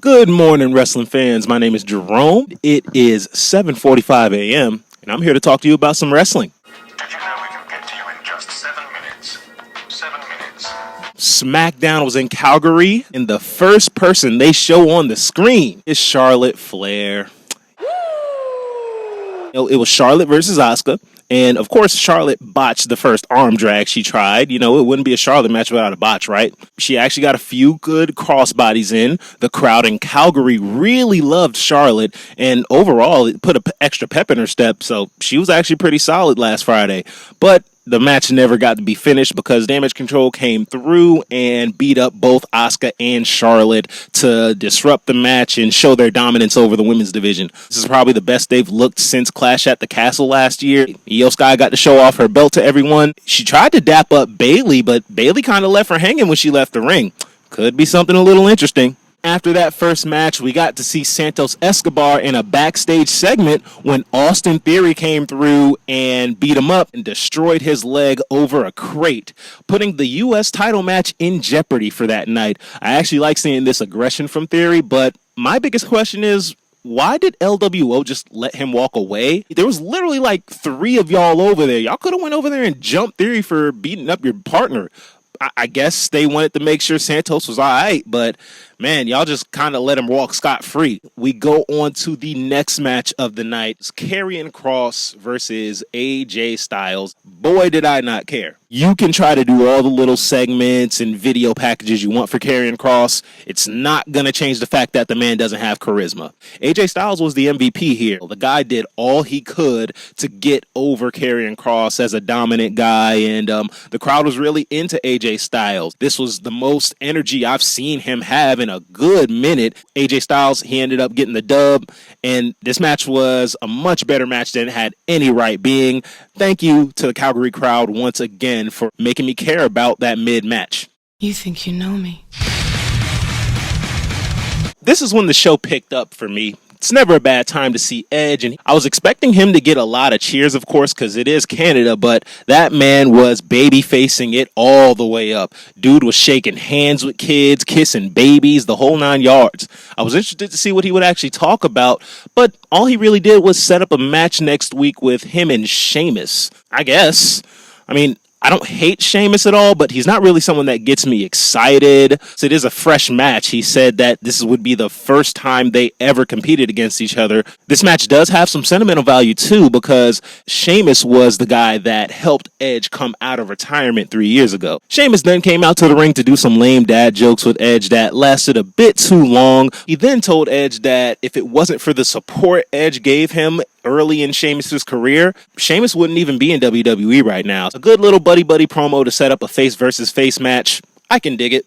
Good morning, wrestling fans. My name is Jerome. It is 7:45 a.m., and I'm here to talk to you about some wrestling. Did you know we can get to you in just 7 minutes? 7 minutes. Smackdown was in Calgary, and the first person they show on the screen is Charlotte Flair. It was Charlotte versus Asuka. And, of course, Charlotte botched the first arm drag she tried. It wouldn't be a Charlotte match without a botch, right? She actually got a few good crossbodies in. The crowd in Calgary really loved Charlotte. And overall, it put an extra pep in her step. So she was actually pretty solid last Friday. But the match never got to be finished because Damage Control came through and beat up both Asuka and Charlotte to disrupt the match and show their dominance over the women's division. This is probably the best they've looked since Clash at the Castle last year. Io Sky got to show off her belt to everyone. She tried to dap up Bayley, but Bayley kind of left her hanging when she left the ring. Could be something a little interesting. After that first match, we got to see Santos Escobar in a backstage segment when Austin Theory came through and beat him up and destroyed his leg over a crate, putting the U.S. title match in jeopardy for that night. I actually like seeing this aggression from Theory, but my biggest question is, why did LWO just let him walk away? There was literally like 3 of y'all over there. Y'all could have went over there and jumped Theory for beating up your partner. I guess they wanted to make sure Santos was all right, but man, y'all just kind of let him walk scot-free. We go on to the next match of the night. It's Karrion Kross versus AJ Styles. Boy, did I not care. You can try to do all the little segments and video packages you want for Karrion Kross. It's not going to change the fact that the man doesn't have charisma. AJ Styles was the MVP here. The guy did all he could to get over Karrion Kross as a dominant guy, and the crowd was really into AJ Styles. This was the most energy I've seen him have in a good minute. AJ Styles, he ended up getting the dub, and this match was a much better match than it had any right being. Thank you to the Calgary crowd once again for making me care about that mid-match. You think you know me? This is when the show picked up for me. It's never a bad time to see Edge, and I was expecting him to get a lot of cheers, of course, because it is Canada, but that man was baby-facing it all the way up. Dude was shaking hands with kids, kissing babies, the whole 9 yards. I was interested to see what he would actually talk about, but all he really did was set up a match next week with him and Sheamus, I guess. I don't hate Sheamus at all, but he's not really someone that gets me excited. So it is a fresh match. He said that this would be the first time they ever competed against each other. This match does have some sentimental value too, because Sheamus was the guy that helped Edge come out of retirement 3 years ago. Sheamus then came out to the ring to do some lame dad jokes with Edge that lasted a bit too long. He then told Edge that if it wasn't for the support Edge gave him early in Sheamus' career, Sheamus wouldn't even be in WWE right now. It's a good little buddy-buddy promo to set up a face versus face match. I can dig it.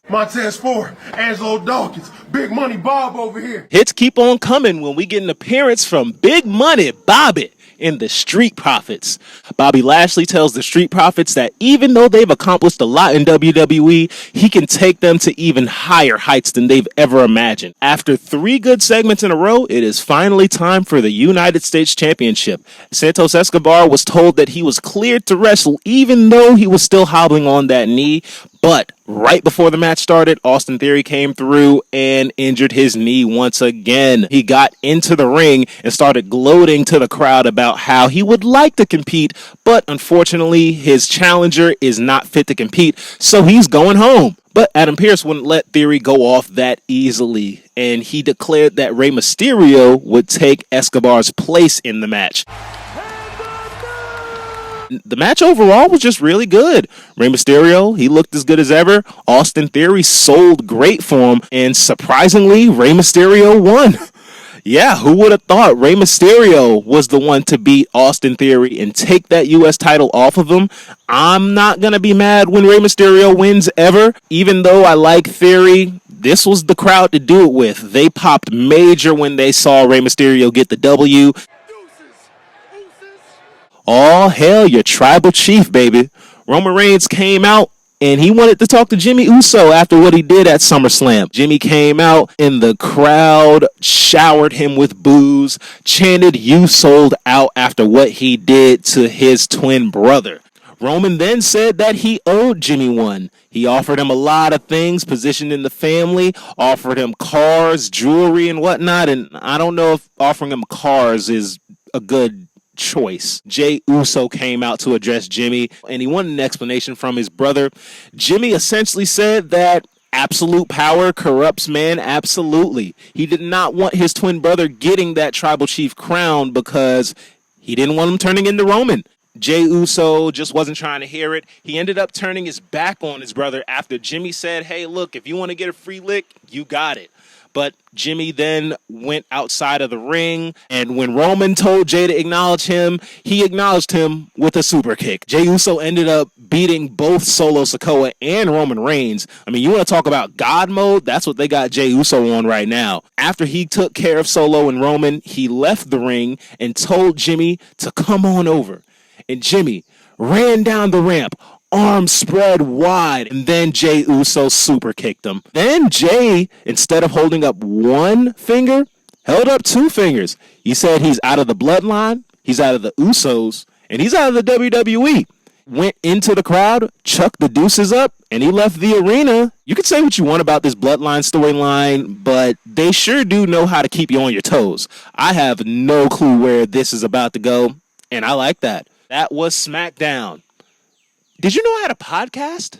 Montez Ford, Angelo Dawkins, Big Money Bob over here. Hits keep on coming when we get an appearance from Big Money Bobby in the Street Profits. Bobby Lashley tells the Street Profits that even though they've accomplished a lot in WWE, he can take them to even higher heights than they've ever imagined. After 3 good segments in a row, it is finally time for the United States Championship. Santos Escobar was told that he was cleared to wrestle even though he was still hobbling on that knee. But right before the match started, Austin Theory came through and injured his knee once again. He got into the ring and started gloating to the crowd about how he would like to compete, but unfortunately his challenger is not fit to compete, so he's going home. But Adam Pearce wouldn't let Theory go off that easily, and he declared that Rey Mysterio would take Escobar's place in the match. The match overall was just really good. Rey Mysterio, he looked as good as ever. Austin Theory sold great for him, and surprisingly, Rey Mysterio won. Yeah, who would have thought Rey Mysterio was the one to beat Austin Theory and take that U.S. title off of him? I'm not going to be mad when Rey Mysterio wins ever. Even though I like Theory, this was the crowd to do it with. They popped major when they saw Rey Mysterio get the W. Oh, hell, your tribal chief, baby. Roman Reigns came out and he wanted to talk to Jimmy Uso after what he did at SummerSlam. Jimmy came out and the crowd showered him with boos, chanted "You sold out" after what he did to his twin brother. Roman then said that he owed Jimmy one. He offered him a lot of things, positioned in the family, offered him cars, jewelry, and whatnot. And I don't know if offering him cars is a good choice. Jey Uso came out to address Jimmy, and he wanted an explanation from his brother. Jimmy essentially said that absolute power corrupts man absolutely. He did not want his twin brother getting that tribal chief crown because he didn't want him turning into Roman. Jey Uso just wasn't trying to hear it. He ended up turning his back on his brother after Jimmy said, hey, look, if you want to get a free lick, you got it. But Jimmy then went outside of the ring, and when Roman told Jey to acknowledge him, he acknowledged him with a super kick. Jey Uso ended up beating both Solo Sikoa and Roman Reigns. I mean, you want to talk about God mode? That's what they got Jey Uso on right now. After he took care of Solo and Roman, he left the ring and told Jimmy to come on over. And Jimmy ran down the ramp, arms spread wide, and then Jey Uso super kicked him. Then Jey, instead of holding up one finger, held up two fingers. He said he's out of the bloodline, he's out of the Usos, and he's out of the WWE. Went into the crowd, chucked the deuces up, and he left the arena. You can say what you want about this bloodline storyline, but they sure do know how to keep you on your toes. I have no clue where this is about to go, and I like that. That was Smackdown. Did you know I had a podcast?